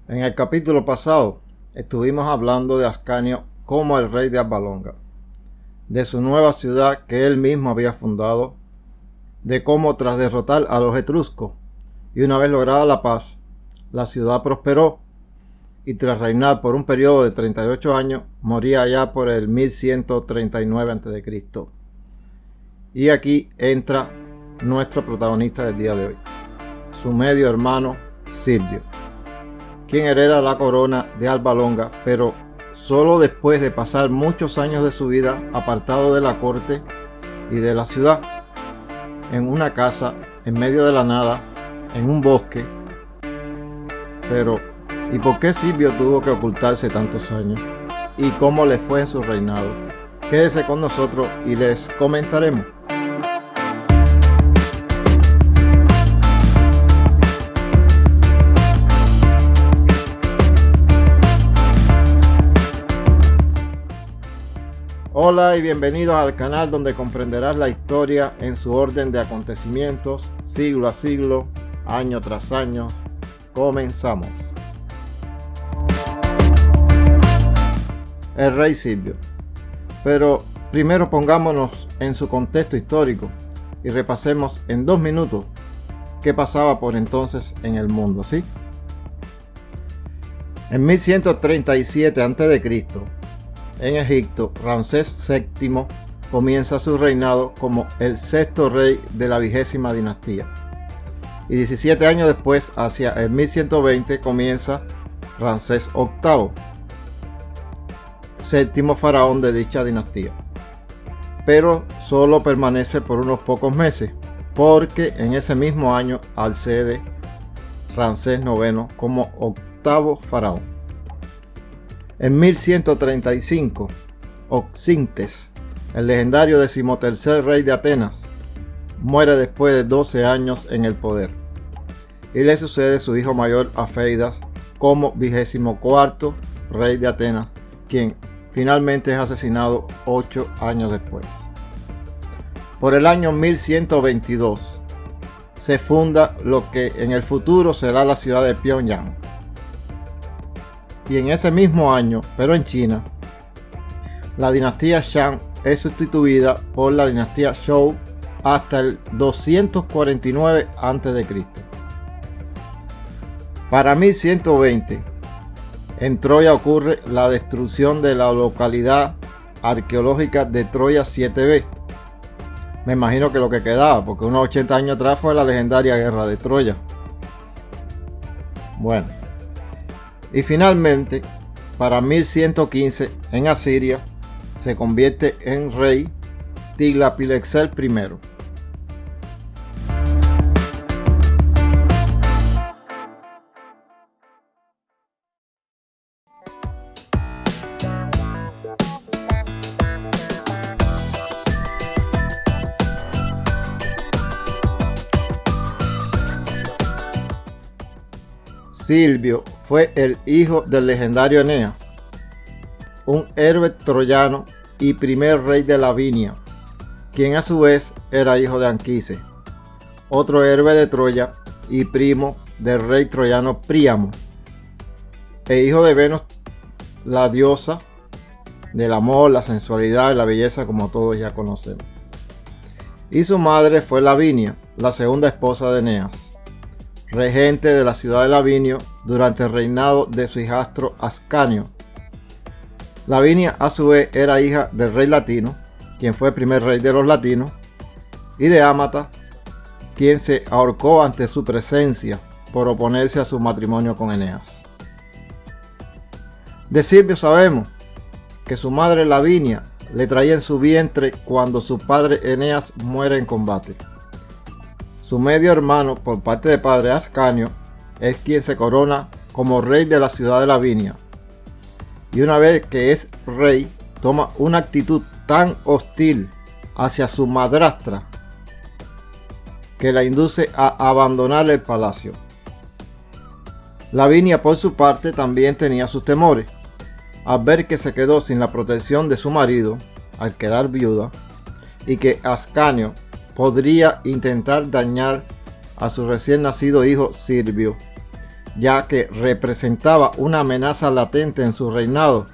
En el capítulo pasado estuvimos hablando de Ascanio como el rey de Alba Longa, de su nueva ciudad que él mismo había fundado, de cómo tras derrotar a los etruscos y una vez lograda la paz, la ciudad prosperó y tras reinar por un periodo de 38 años moría allá por el 1139 a.C. Y aquí entra nuestro protagonista del día de hoy, su medio hermano Silvio, quien hereda la corona de Alba Longa, pero solo después de pasar muchos años de su vida apartado de la corte y de la ciudad, en una casa en medio de la nada, en un bosque. Pero, ¿y por qué Silvio tuvo que ocultarse tantos años? ¿Y cómo le fue en su reinado? Quédese con nosotros y les comentaremos. Hola y bienvenidos al canal donde comprenderás la historia en su orden de acontecimientos, siglo a siglo, año tras año. Comenzamos. El rey Silvio. Pero primero pongámonos en su contexto histórico y repasemos en 2 minutos qué pasaba por entonces en el mundo, ¿sí? En 1137 a.C., en Egipto, Ramsés VII comienza su reinado como el sexto rey de la 20ª dinastía. Y 17 años después, hacia el 1120, comienza Ramsés VIII, séptimo faraón de dicha dinastía. Pero solo permanece por unos pocos meses, porque en ese mismo año accede Ramsés IX como octavo faraón. En 1135, Oxíntes, el legendario decimotercer rey de Atenas, muere después de 12 años en el poder, y le sucede su hijo mayor Afeidas como 24º rey de Atenas, quien finalmente es asesinado 8 años después. Por el año 1122 se funda lo que en el futuro será la ciudad de Pyongyang. Y en ese mismo año, pero en China, la dinastía Shang es sustituida por la dinastía Zhou hasta el 249 a.C. Para 1120, en Troya ocurre la destrucción de la localidad arqueológica de Troya 7b. Me imagino que lo que quedaba, porque unos 80 años atrás fue la legendaria guerra de Troya. Bueno. Y finalmente, para 1115, en Asiria, se convierte en rey Tiglapileser I. Silvio fue el hijo del legendario Eneas, un héroe troyano y primer rey de Lavinia, quien a su vez era hijo de Anquises, otro héroe de Troya y primo del rey troyano Príamo, e hijo de Venus, la diosa del amor, la sensualidad y la belleza, como todos ya conocemos. Y su madre fue Lavinia, la segunda esposa de Eneas, regente de la ciudad de Lavinio durante el reinado de su hijastro Ascanio. Lavinia a su vez era hija del rey latino, quien fue el primer rey de los latinos, y de Ámata, quien se ahorcó ante su presencia por oponerse a su matrimonio con Eneas. De Silvio sabemos que su madre Lavinia le traía en su vientre cuando su padre Eneas muere en combate. Su medio hermano, por parte de padre Ascanio, es quien se corona como rey de la ciudad de Lavinia. Y una vez que es rey, toma una actitud tan hostil hacia su madrastra que la induce a abandonar el palacio. Lavinia, por su parte, también tenía sus temores, al ver que se quedó sin la protección de su marido al quedar viuda, y que Ascanio podría intentar dañar a su recién nacido hijo Silvio, ya que representaba una amenaza latente en su reinado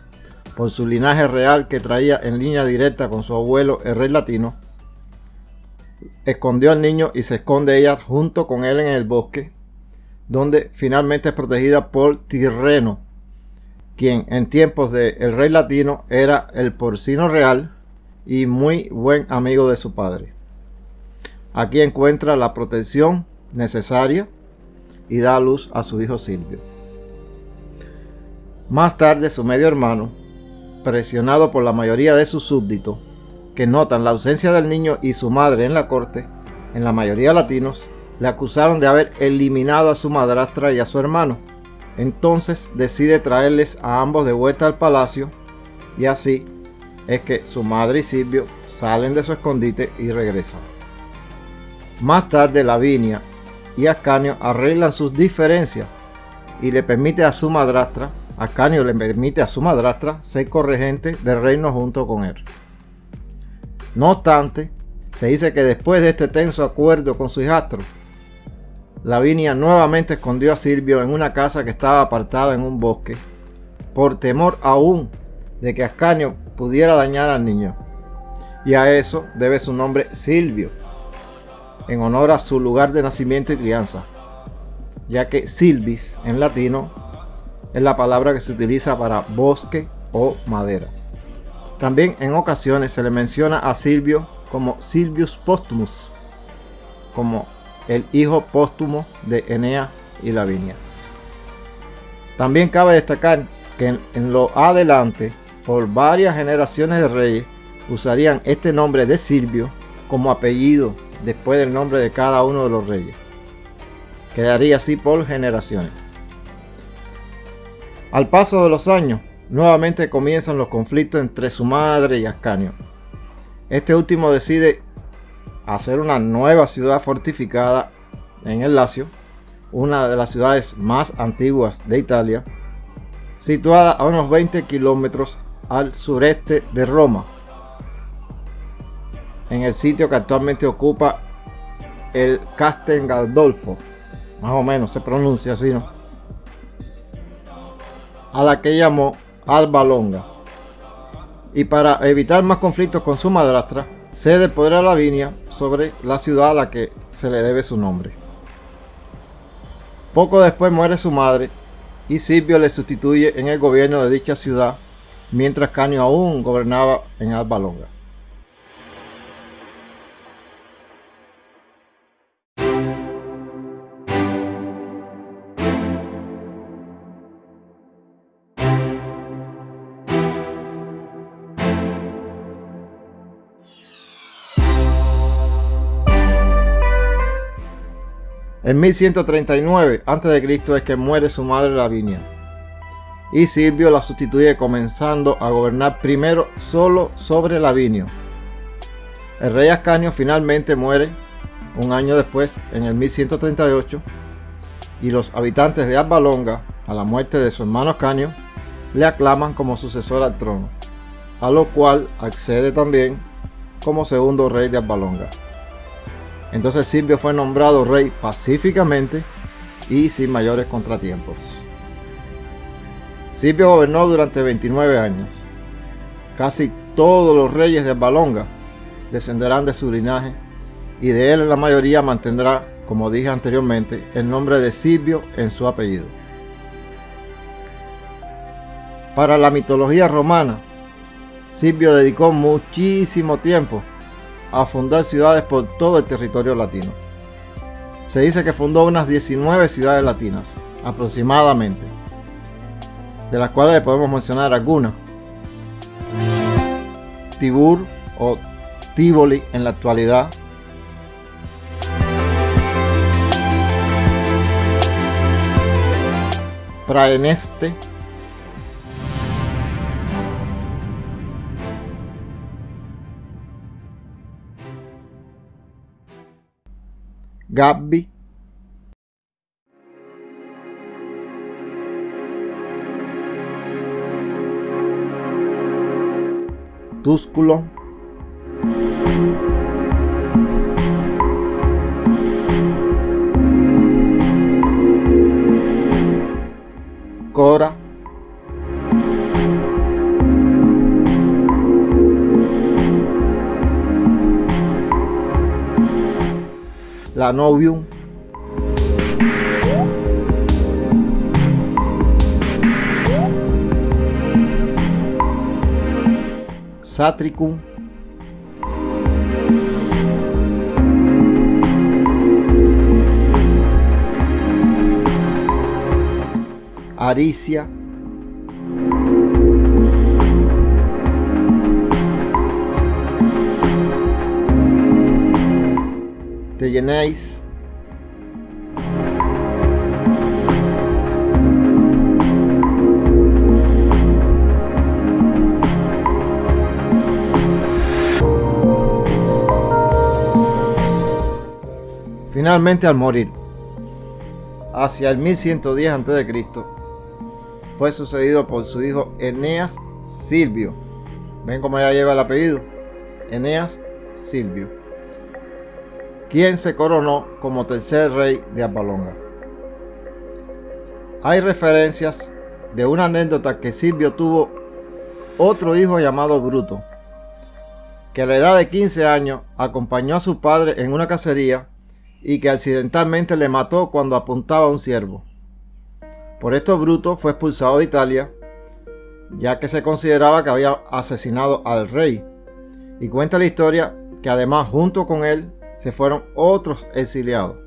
por su linaje real que traía en línea directa con su abuelo, el rey latino. Escondió al niño y se esconde ella junto con él en el bosque, donde finalmente es protegida por Tirreno, quien en tiempos del rey latino era el porcino real y muy buen amigo de su padre. Aquí encuentra la protección necesaria y da a luz a su hijo Silvio. Más tarde, su medio hermano, presionado por la mayoría de sus súbditos, que notan la ausencia del niño y su madre en la corte, en la mayoría de latinos, le acusaron de haber eliminado a su madrastra y a su hermano. Entonces decide traerles a ambos de vuelta al palacio, y así es que su madre y Silvio salen de su escondite y regresan. Más tarde, Lavinia y Ascanio arreglan sus diferencias y le permite a su madrastra, Ascanio le permite a su madrastra ser corregente del reino junto con él. No obstante, se dice que después de este tenso acuerdo con su hijastro, Lavinia nuevamente escondió a Silvio en una casa que estaba apartada en un bosque, por temor aún de que Ascanio pudiera dañar al niño. Y a eso debe su nombre Silvio, en honor a su lugar de nacimiento y crianza, ya que silvis en latino es la palabra que se utiliza para bosque o madera. También en ocasiones se le menciona a Silvio como Silvius Postumus, como el hijo póstumo de Eneas y Lavinia. También cabe destacar que en lo adelante, por varias generaciones de reyes, usarían este nombre de Silvio como apellido después del nombre de cada uno de los reyes. Quedaría así por generaciones. Al paso de los años, nuevamente comienzan los conflictos entre su madre y Ascanio. Este último decide hacer una nueva ciudad fortificada en el Lacio, una de las ciudades más antiguas de Italia, situada a unos 20 kilómetros al sureste de Roma, en el sitio que actualmente ocupa el Castel Gandolfo, más o menos se pronuncia así, ¿no? A la que llamó Alba Longa. Y para evitar más conflictos con su madrastra, cede el poder a Lavinia sobre la ciudad a la que se le debe su nombre. Poco después muere su madre y Silvio le sustituye en el gobierno de dicha ciudad, mientras Ascanio aún gobernaba en Alba Longa. En 1139 a.C. es que muere su madre Lavinia y Silvio la sustituye, comenzando a gobernar primero solo sobre Lavinio. El rey Ascanio finalmente muere un año después, en el 1138, y los habitantes de Alba Longa, a la muerte de su hermano Ascanio, le aclaman como sucesor al trono, a lo cual accede también como segundo rey de Alba Longa. Entonces Silvio fue nombrado rey pacíficamente y sin mayores contratiempos. Silvio gobernó durante 29 años. Casi todos los reyes de Alba Longa descenderán de su linaje y de él la mayoría mantendrá, como dije anteriormente, el nombre de Silvio en su apellido. Para la mitología romana, Silvio dedicó muchísimo tiempo a fundar ciudades por todo el territorio latino. Se dice que fundó unas 19 ciudades latinas, aproximadamente, de las cuales podemos mencionar algunas. Tibur o Tivoli en la actualidad, Praeneste, Gabbi, Tusculum, Cora, Lanovium, Satricum, Aricia, Tegeneis, finalmente al morir, hacia el 1110 a.C., fue sucedido por su hijo Eneas Silvio. ¿Ven cómo ya lleva el apellido? Eneas Silvio, quien se coronó como tercer rey de Alba Longa. Hay referencias de una anécdota que Silvio tuvo otro hijo llamado Bruto, que a la edad de 15 años acompañó a su padre en una cacería y que accidentalmente le mató cuando apuntaba a un ciervo. Por esto Bruto fue expulsado de Italia, ya que se consideraba que había asesinado al rey. Y cuenta la historia que además junto con él se fueron otros exiliados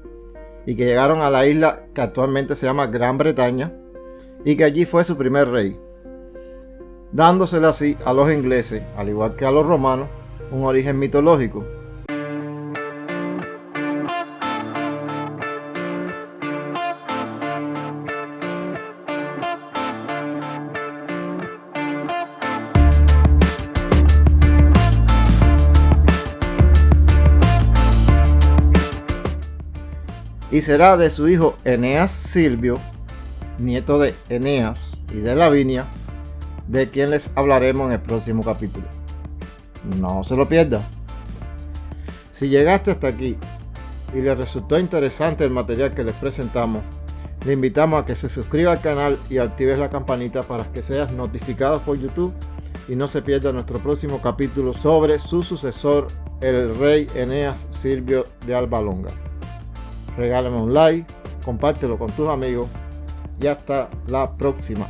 y que llegaron a la isla que actualmente se llama Gran Bretaña y que allí fue su primer rey, dándosele así a los ingleses, al igual que a los romanos, un origen mitológico. Y será de su hijo Eneas Silvio, nieto de Eneas y de Lavinia, de quien les hablaremos en el próximo capítulo. No se lo pierda. Si llegaste hasta aquí y le resultó interesante el material que les presentamos, le invitamos a que se suscriba al canal y actives la campanita para que seas notificado por YouTube y no se pierda nuestro próximo capítulo sobre su sucesor, el rey Eneas Silvio de Alba Longa. Regálame un like, compártelo con tus amigos y hasta la próxima.